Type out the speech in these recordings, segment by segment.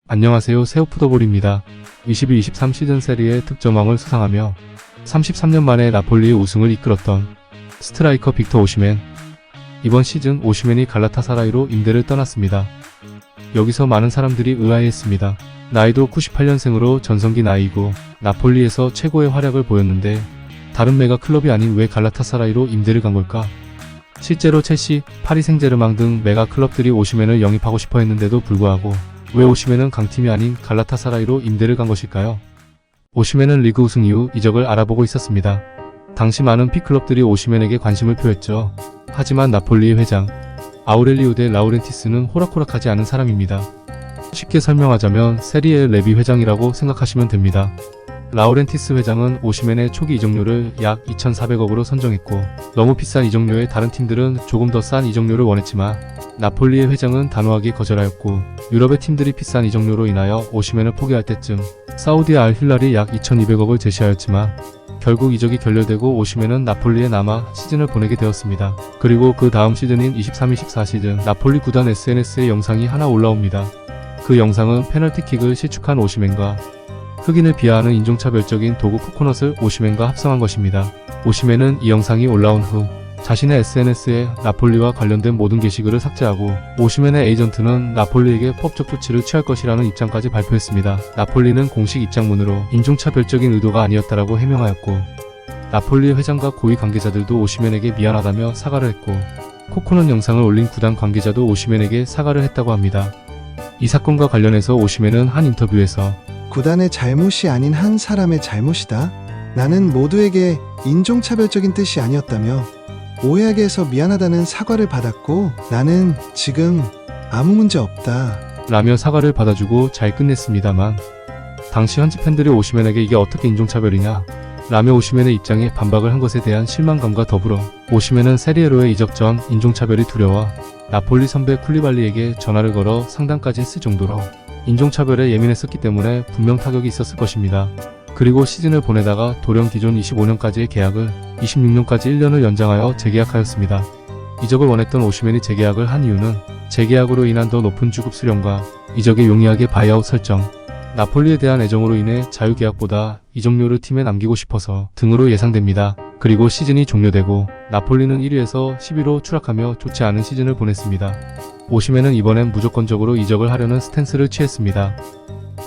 안녕하세요. 새우푸더볼입니다. 21-23 시즌 세리의 득점왕을 수상하며 33년 만에 나폴리의 우승을 이끌었던 스트라이커 빅터 오시멘. 이번 시즌 오시멘이 갈라타사라이로 임대를 떠났습니다. 여기서 많은 사람들이 의아해했습니다. 나이도 98년생으로 전성기 나이고 나폴리에서 최고의 활약을 보였는데 다른 메가 클럽이 아닌 왜 갈라타사라이로 임대를 간 걸까? 실제로 첼시, 파리 생제르맹 등 메가 클럽들이 오시멘을 영입하고 싶어 했는데도 불구하고 왜 오시멘은 강팀이 아닌 갈라타사라이로 임대를 간 것일까요? 오시멘은 리그 우승 이후 이적을 알아보고 있었습니다. 당시 많은 B클럽들이 오시멘에게 관심을 표했죠. 하지만 나폴리의 회장 아우렐리오 데 라우렌티스는 호락호락하지 않은 사람입니다. 쉽게 설명하자면 세리에 레비 회장이라고 생각하시면 됩니다. 라우렌티스 회장은 오시멘의 초기 이적료를 약 2,400억으로 선정했고 너무 비싼 이적료에 다른 팀들은 조금 더 싼 이적료를 원했지만 나폴리의 회장은 단호하게 거절하였고 유럽의 팀들이 비싼 이적료로 인하여 오시멘을 포기할 때쯤 사우디 알 힐랄이 약 2,200억을 제시하였지만 결국 이적이 결렬되고 오시멘은 나폴리에 남아 시즌을 보내게 되었습니다. 그리고 그 다음 시즌인 23-24 시즌 나폴리 구단 SNS에 영상이 하나 올라옵니다. 그 영상은 페널티킥을 실축한 오시멘과 흑인을 비하하는 인종차별적인 도구 코코넛을 오시멘과 합성한 것입니다. 오시멘은 이 영상이 올라온 후 자신의 SNS에 나폴리와 관련된 모든 게시글을 삭제하고 오시멘의 에이전트는 나폴리에게 법적 조치를 취할 것이라는 입장까지 발표했습니다. 나폴리는 공식 입장문으로 인종차별적인 의도가 아니었다라고 해명하였고 나폴리의 회장과 고위 관계자들도 오시멘에게 미안하다며 사과를 했고 코코넛 영상을 올린 구단 관계자도 오시멘에게 사과를 했다고 합니다. 이 사건과 관련해서 오시멘은 한 인터뷰에서 구단의 잘못이 아닌 한 사람의 잘못이다. 나는 모두에게 인종차별적인 뜻이 아니었다며 오해하게 해서 미안하다는 사과를 받았고 나는 지금 아무 문제 없다 라며 사과를 받아주고 잘 끝냈습니다만 당시 현지 팬들이 오시멘에게 이게 어떻게 인종차별이냐 라며 오시멘의 입장에 반박을 한 것에 대한 실망감과 더불어 오시멘은 세리에로의 이적 전 인종차별이 두려워 나폴리 선배 쿨리발리에게 전화를 걸어 상담까지 했을 정도로 인종차별에 예민했었기 때문에 분명 타격이 있었을 것입니다. 그리고 시즌을 보내다가 돌연 기존 25년까지의 계약을 26년까지 1년을 연장하여 재계약하였습니다. 이적을 원했던 오시멘이 재계약을 한 이유는 재계약으로 인한 더 높은 주급 수령과 이적의 용이하게 바이아웃 설정, 나폴리에 대한 애정으로 인해 자유계약보다 이적료를 팀에 남기고 싶어서 등으로 예상됩니다. 그리고 시즌이 종료되고 나폴리는 1위에서 10위로 추락하며 좋지 않은 시즌을 보냈습니다. 오시멘은 이번엔 무조건적으로 이적을 하려는 스탠스를 취했습니다.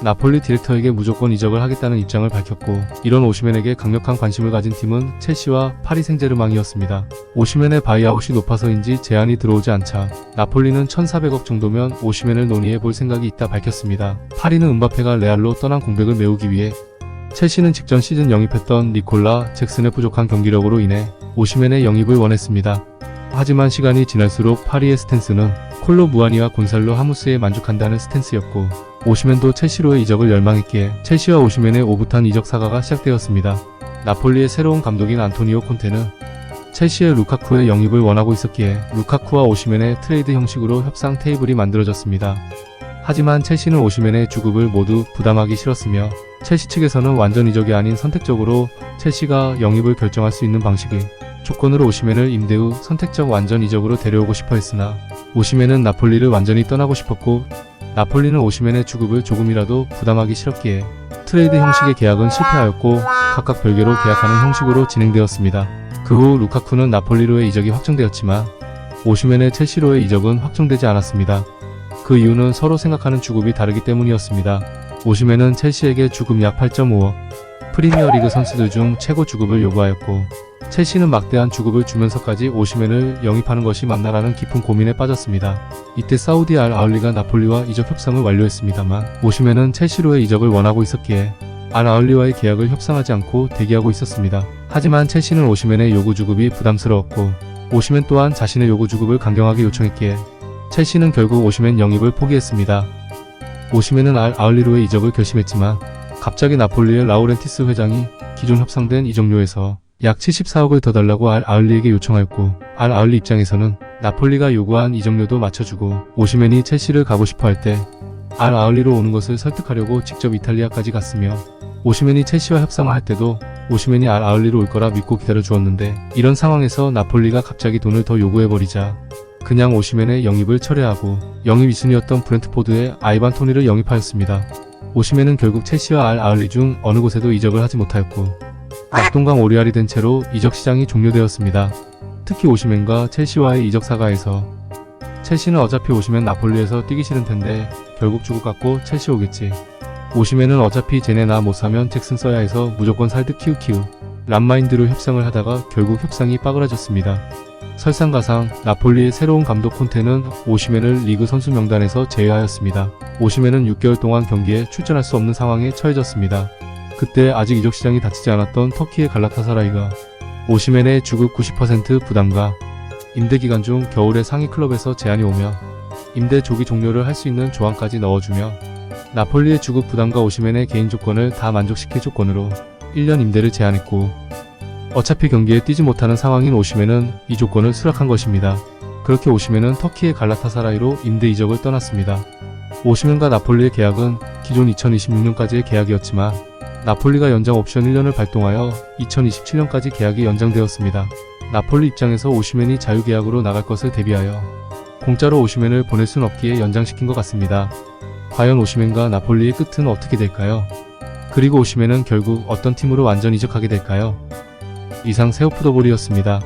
나폴리 디렉터에게 무조건 이적을 하겠다는 입장을 밝혔고 이런 오시멘에게 강력한 관심을 가진 팀은 첼시와 파리 생제르맹이었습니다. 오시멘의 바이아웃이 높아서인지 제안이 들어오지 않자 나폴리는 1,400억 정도면 오시멘을 논의해볼 생각이 있다 밝혔습니다. 파리는 음바페가 레알로 떠난 공백을 메우기 위해 첼시는 직전 시즌 영입했던 니콜라 잭슨의 부족한 경기력으로 인해 오시멘의 영입을 원했습니다. 하지만 시간이 지날수록 파리의 스탠스는 콜로 무아니와 곤살로 하무스에 만족한다는 스탠스였고 오시멘도 첼시로의 이적을 열망했기에 첼시와 오시멘의 오붓한 이적 사가가 시작되었습니다. 나폴리의 새로운 감독인 안토니오 콘테는 첼시의 루카쿠의 영입을 원하고 있었기에 루카쿠와 오시멘의 트레이드 형식으로 협상 테이블이 만들어졌습니다. 하지만 첼시는 오시멘의 주급을 모두 부담하기 싫었으며 첼시 측에서는 완전 이적이 아닌 선택적으로 첼시가 영입을 결정할 수 있는 방식의 조건으로 오시멘을 임대 후 선택적 완전 이적으로 데려오고 싶어 했으나 오시멘은 나폴리를 완전히 떠나고 싶었고 나폴리는 오시멘의 주급을 조금이라도 부담하기 싫었기에 트레이드 형식의 계약은 실패하였고 각각 별개로 계약하는 형식으로 진행되었습니다. 그 후 루카쿠는 나폴리로의 이적이 확정되었지만 오시멘의 첼시로의 이적은 확정되지 않았습니다. 그 이유는 서로 생각하는 주급이 다르기 때문이었습니다. 오시멘은 첼시에게 주급 약 8.5억, 프리미어리그 선수들 중 최고 주급을 요구하였고 첼시는 막대한 주급을 주면서까지 오시멘을 영입하는 것이 맞나라는 깊은 고민에 빠졌습니다. 이때 사우디 알 아흘리가 나폴리와 이적 협상을 완료했습니다만 오시멘은 첼시로의 이적을 원하고 있었기에 알 아흘리와의 계약을 협상하지 않고 대기하고 있었습니다. 하지만 첼시는 오시멘의 요구 주급이 부담스러웠고 오시멘 또한 자신의 요구 주급을 강경하게 요청했기에 첼시는 결국 오시멘 영입을 포기했습니다. 오시멘은 알 아흘리로의 이적을 결심했지만 갑자기 나폴리의 라우렌티스 회장이 기존 협상된 이적료에서 약 74억을 더 달라고 알 아흘리에게 요청하였고 알 아흘리 입장에서는 나폴리가 요구한 이적료도 맞춰주고 오시멘이 첼시를 가고 싶어 할 때 알 아흘리로 오는 것을 설득하려고 직접 이탈리아까지 갔으며 오시멘이 첼시와 협상을 할 때도 오시멘이 알 아흘리로 올 거라 믿고 기다려 주었는데 이런 상황에서 나폴리가 갑자기 돈을 더 요구해버리자 그냥 오시멘의 영입을 철회하고 영입 2순위였던 브렌트포드의 아이반 토니를 영입하였습니다. 오시멘은 결국 첼시와 알 아흘리 중 어느 곳에도 이적을 하지 못하였고 낙동강 오리알이 된 채로 이적 시장이 종료되었습니다. 특히 오시멘과 첼시와의 이적 사가에서 첼시는 어차피 오시멘 나폴리에서 뛰기 싫은 텐데 결국 주고 깎고 첼시 오겠지. 오시멘은 어차피 쟤네 나 못 사면 잭슨 써야 해서 무조건 살 듯 키우키우 람마인드로 협상을 하다가 결국 협상이 빠그라졌습니다. 설상가상 나폴리의 새로운 감독 콘테는 오시멘을 리그 선수 명단에서 제외하였습니다. 오시멘은 6개월 동안 경기에 출전할 수 없는 상황에 처해졌습니다. 그때 아직 이적 시장이 닫히지 않았던 터키의 갈라타사라이가 오시멘의 주급 90% 부담과 임대 기간 중 겨울에 상위 클럽에서 제안이 오며 임대 조기 종료를 할 수 있는 조항까지 넣어주며 나폴리의 주급 부담과 오시멘의 개인 조건을 다 만족시킬 조건으로 1년 임대를 제안했고 어차피 경기에 뛰지 못하는 상황인 오시멘은 이 조건을 수락한 것입니다. 그렇게 오시멘은 터키의 갈라타사라이로 임대 이적을 떠났습니다. 오시멘과 나폴리의 계약은 기존 2026년까지의 계약이었지만 나폴리가 연장 옵션 1년을 발동하여 2027년까지 계약이 연장되었습니다. 나폴리 입장에서 오시멘이 자유계약으로 나갈 것을 대비하여 공짜로 오시멘을 보낼 순 없기에 연장시킨 것 같습니다. 과연 오시멘과 나폴리의 끝은 어떻게 될까요? 그리고 오시멘은 결국 어떤 팀으로 완전 이적하게 될까요? 이상 세오푸더볼이었습니다.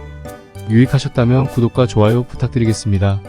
유익하셨다면 구독과 좋아요 부탁드리겠습니다.